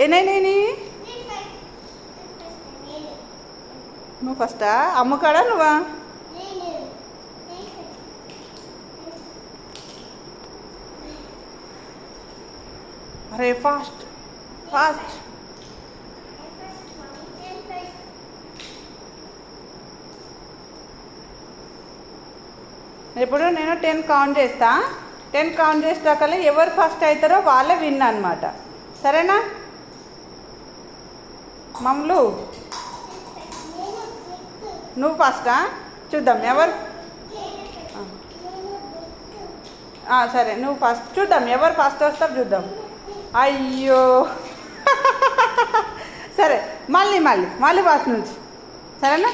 ఏనైనా నువ్వు ఫస్టా అమ్ముకాడా నువ్వా? అరే ఫాస్ట్ ఫాస్ట్. ఇప్పుడు నేను 10 కౌంట్ చేస్తా. 10 కౌంట్ చేసేటకల్లా ఎవరు ఫస్ట్ అవుతారో వాళ్ళే విన్ అనమాట. సరేనా మమ్మలు? నువ్వు ఫస్టా? చూద్దాం ఎవరు. సరే నువ్వు ఫస్ట్. చూద్దాం ఎవరు ఫస్ట్ వస్తారో చూద్దాం. అయ్యో సరే మళ్ళీ ఫస్ట్ నుంచి. సరేనా?